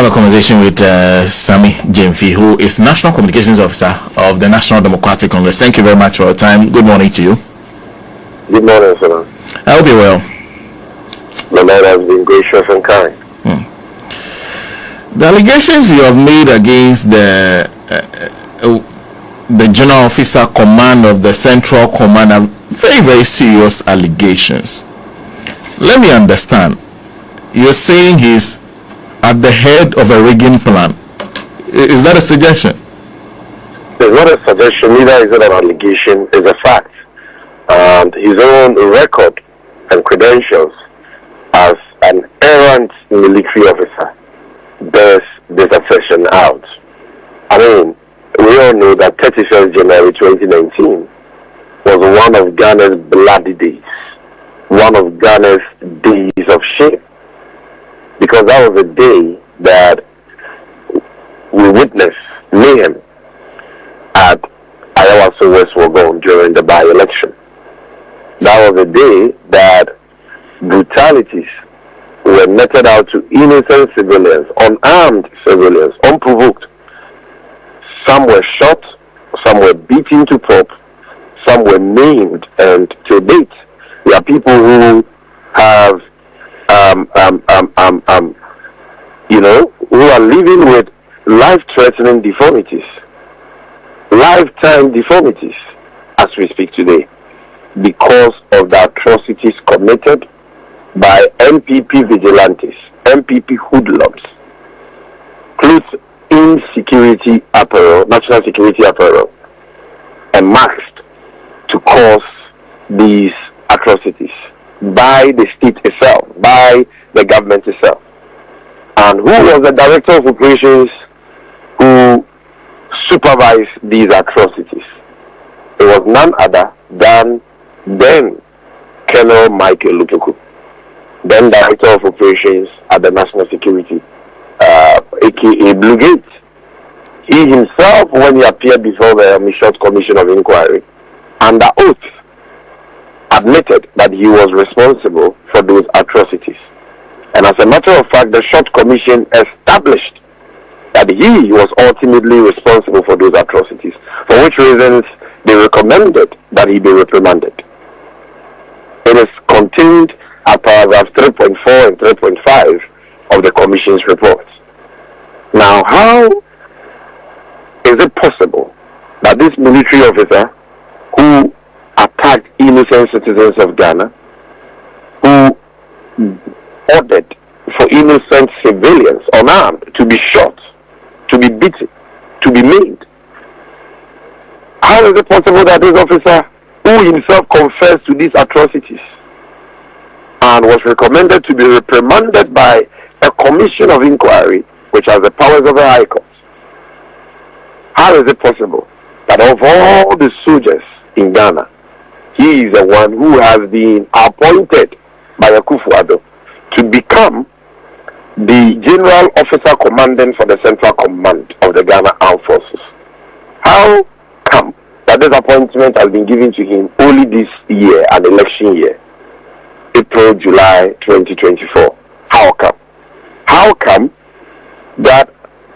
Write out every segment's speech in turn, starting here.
a conversation with Sami Jemfi, who is National Communications Officer of the National Democratic Congress. Thank you very much for your time. Good morning to you. Good morning, sir. I hope you're well. The Lord has been gracious and kind. The allegations you have made against the General Officer Command of the Central Command are very, very serious allegations. Let me understand. You're saying he's at the head of a rigging plan. Is that a suggestion? It's not a suggestion, neither is it an allegation. It's a fact. And his own record and credentials as an errant military officer bears this assertion out. I mean, we all know that 31st January 2019 was one of Ghana's bloody days, one of Ghana's days of shame, because that was a day that we witnessed mayhem at Ayawaso West Wogon during the by-election. That was a day that brutalities were meted out to innocent civilians, unarmed civilians, unprovoked. Some were shot, some were beaten to pulp, some were maimed, and to date, there are people who have, who are living with life-threatening deformities, lifetime deformities, as we speak today, because of the atrocities committed by MPP vigilantes, MPP hoodlums, clothed in security apparel, national security apparel, and masked to cause these atrocities by the state itself, by the government itself. And who was the director of operations who supervised these atrocities? It was none other than then Colonel Michael Lutuku, then Director of Operations at the National Security, aka Blue Gate. He himself, when he appeared before the Short Commission of Inquiry, under oath, admitted that he was responsible for those atrocities. And as a matter of fact, the Short Commission established that he was ultimately responsible for those atrocities, for which reasons they recommended that he be reprimanded. It is contained at paragraphs 3.4 and 3.5 of the Commission's report. Now, how is it possible that this military officer who attacked innocent citizens of Ghana, who ordered for innocent civilians unarmed to be shot, to be beaten, to be maimed, how is it possible that this officer, who himself confessed to these atrocities and was recommended to be reprimanded by a commission of inquiry which has the powers of the High Court, how is it possible that of all the soldiers in Ghana, he is the one who has been appointed by Akufo-Addo to become the General Officer Commandant for the Central Command of the Ghana Armed Forces? How come that this appointment has been given to him only this year, an election year, April, July 2024? How come? How come that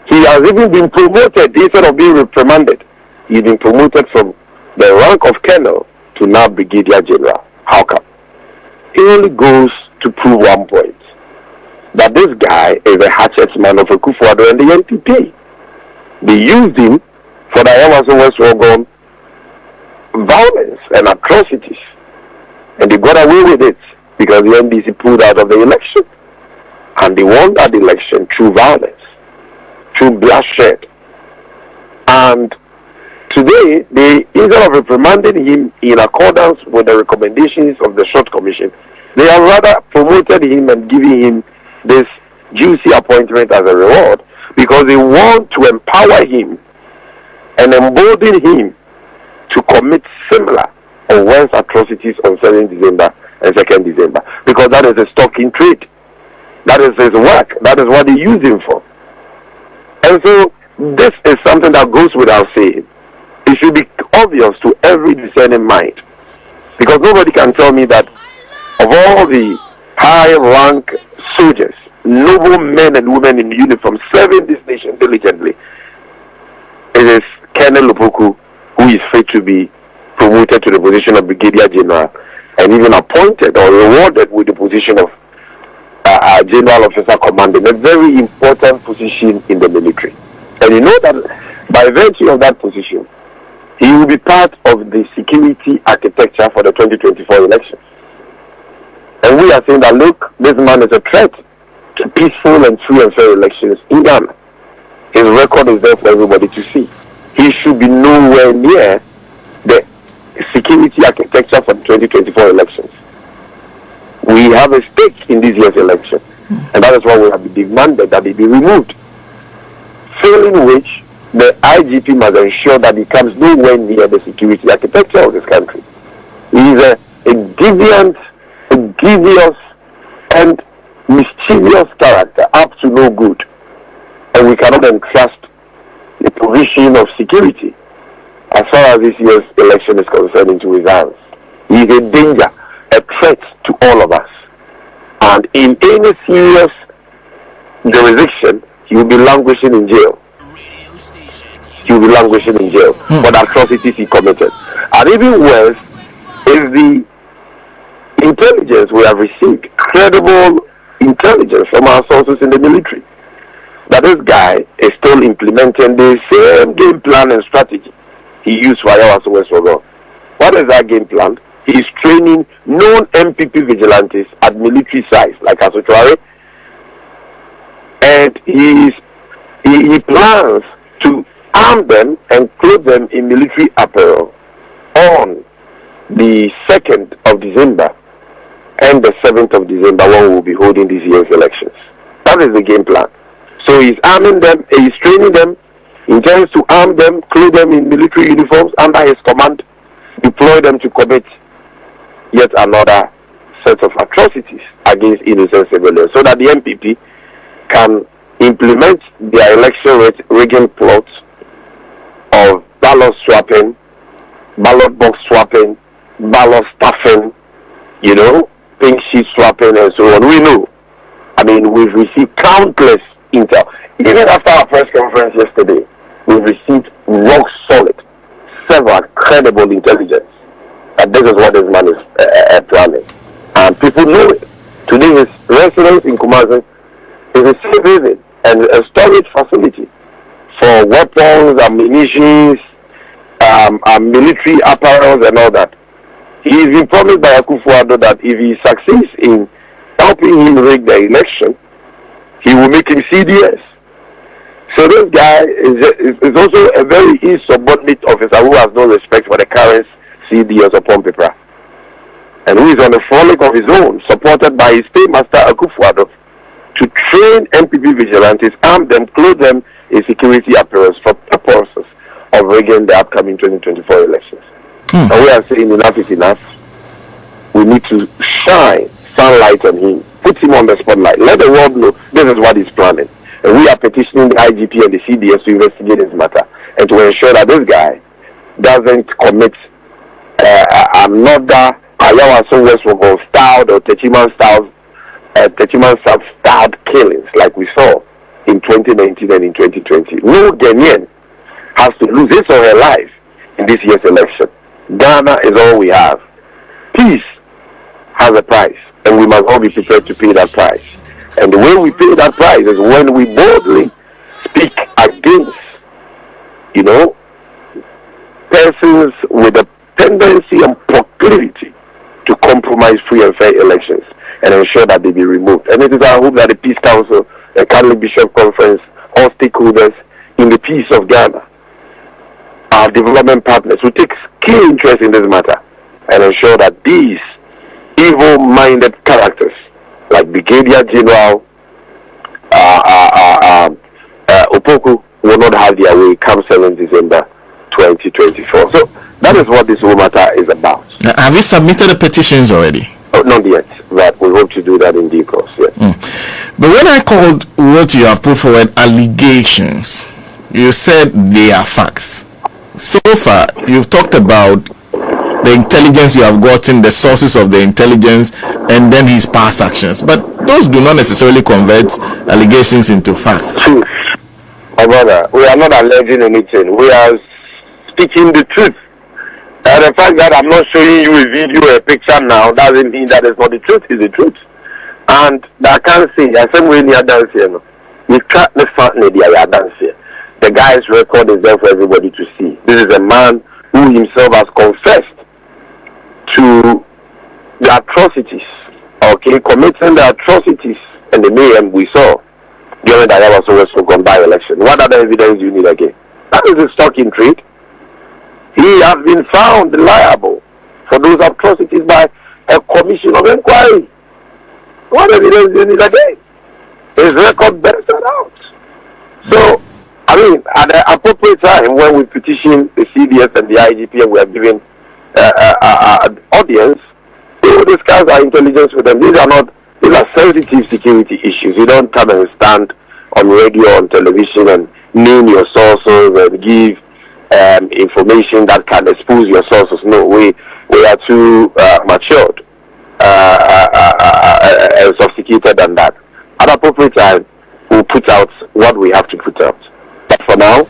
he has even been promoted instead of being reprimanded? He's been promoted from the rank of colonel to now brigadier general. How come? It only goes to prove one point, that this guy is a hatchet man of Akufo-Addo and the NPP. They used him for the Ayawaso West Wogon violence and atrocities, and they got away with it because the NDC pulled out of the election, and they won that election through violence, through bloodshed. And today, they, instead of reprimanding him in accordance with the recommendations of the Short Commission, they have rather promoted him and given him this juicy appointment as a reward, because they want to empower him and embolden him to commit similar or worse atrocities on 7th December and 2nd December, because that is a stock in trade. That is his work. That is what they use him for. And so this is something that goes without saying. It should be obvious to every discerning mind, because nobody can tell me that of all the high rank soldiers noble men and women in uniform serving this nation diligently. It is Colonel Opoku who is free to be promoted to the position of Brigadier General and even appointed or rewarded with the position of General Officer Commanding, a very important position in the military. And you know that by virtue of that position, he will be part of the security architecture for the 2024 elections. And we are saying that, look, this man is a threat to peaceful and free and fair elections in Ghana. His record is there for everybody to see. He should be nowhere near the security architecture for the 2024 elections. We have a stake in this year's election, and that is why we have demanded that it be removed. Failing which, the IGP must ensure that he comes nowhere near the security architecture of this country. He is a deviant, a devious, and mischievous character, up to no good. And we cannot entrust the provision of security as far as this year's election is concerned into his hands. He is a danger, a threat to all of us. And in any serious jurisdiction, he will be languishing in jail. He will be languishing in jail for the atrocities he committed. And even worse is the intelligence we have received, credible intelligence from our sources in the military, that this guy is still implementing the same game plan and strategy he used for Ayawaso West Rogo. What is that game plan? He is training known MPP vigilantes at military sites like Asotuare, and he plans to arm them and clothe them in military apparel on the 2nd of December and the 7th of December when we will be holding this year's elections. That is the game plan. So he's arming them, he's training them, he intends to arm them, clothe them in military uniforms under his command, deploy them to commit yet another set of atrocities against innocent civilians, so that the MPP can implement their election rigging plots of ballot swapping, ballot box swapping, ballot stuffing, pink sheet swapping, and so on. We know. I mean, we've received countless intel. Even after our press conference yesterday, we've received rock solid, several credible intelligence that this is what this man is planning. And people know it. Today, his residence in Kumasi is a safe haven and a storage facility for weapons, ammunition, military apparels, and all that. He's been promised by Akufo-Addo that if he succeeds in helping him rig the election, he will make him CDS. So this guy is also a very insubordinate officer who has no respect for the current CDS upon paper, and who is on a frolic of his own, supported by his paymaster Akufo-Addo, to train MPP vigilantes, arm them, clothe them in security apparels for purposes of rigging the upcoming 2024 elections. And we are saying enough is enough. We need to shine sunlight on him, put him on the spotlight, let the world know this is what he's planning. And we are petitioning the IGP and the CDS to investigate this matter and to ensure that this guy doesn't commit another Ayawaso West Rogo styled or Techiman styled killings like we saw in 2019 and in 2020. No Ghanaian has to lose his or her life in this year's election. Ghana is all we have. Peace has a price, and we must all be prepared to pay that price. And the way we pay that price is when we boldly speak against, persons with a tendency and proclivity to compromise free and fair elections and ensure that they be removed. And it is our hope that the Peace Council, the Catholic Bishop Conference, all stakeholders in the peace of Ghana, our development partners, will take keen interest in this matter and ensure that these evil-minded characters like Brigadier General Opoku will not have their way come 7th December 2024. So that is what this whole matter is about. Now, have you submitted the petitions already? Oh, not yet, but we hope to do that in due course, yes. But when I called what you have put forward allegations, you said they are facts. So far, you've talked about the intelligence you have gotten, the sources of the intelligence, and then his past actions. But those do not necessarily convert allegations into facts. Truth. My brother, we are not alleging anything. We are speaking the truth. And the fact that I'm not showing you a video, a picture now, doesn't mean that it's not the truth. It's the truth. And I can't say, I said when you are dancing, you can't find the dance here. The guy's record is there for everybody to see. This is a man who himself has confessed to the atrocities, okay, committing the atrocities and the mayhem we saw during the Ayawaso by-election. What other evidence do you need again? That is a stock in trade. He has been found liable for those atrocities by a commission of inquiry. What evidence do you need again? His record bears that out. So, I mean, at the appropriate time when we petition the CBS and the IGP and we are giving audience, we will discuss our intelligence with them. These are sensitive security issues. You don't come and stand on radio, on television and name your sources and give information that can expose your sources. No, we are too matured and sophisticated than that. At appropriate time, we'll put out what we have to put out. But for now,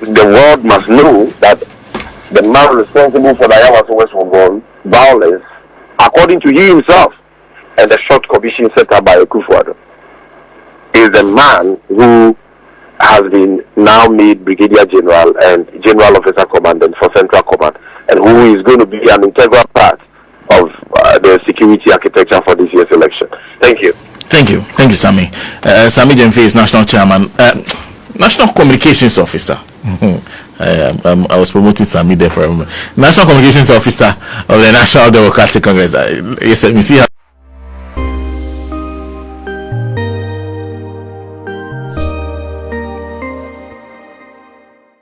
the world must know that the man responsible for the Ayawaso West Wongon violence, according to he himself, and the short commission set up by Akufo-Addo, is the man who has been now made Brigadier General and General Officer Commandant for Central Command, and who is going to be an integral part of the security architecture for this year's election. Thank you. Thank you, Sammy. Sammy Jemfe is National Chairman, National Communications Officer. I was promoting Sammy there for a moment. National Communications Officer of the National Democratic Congress. Yes, we see how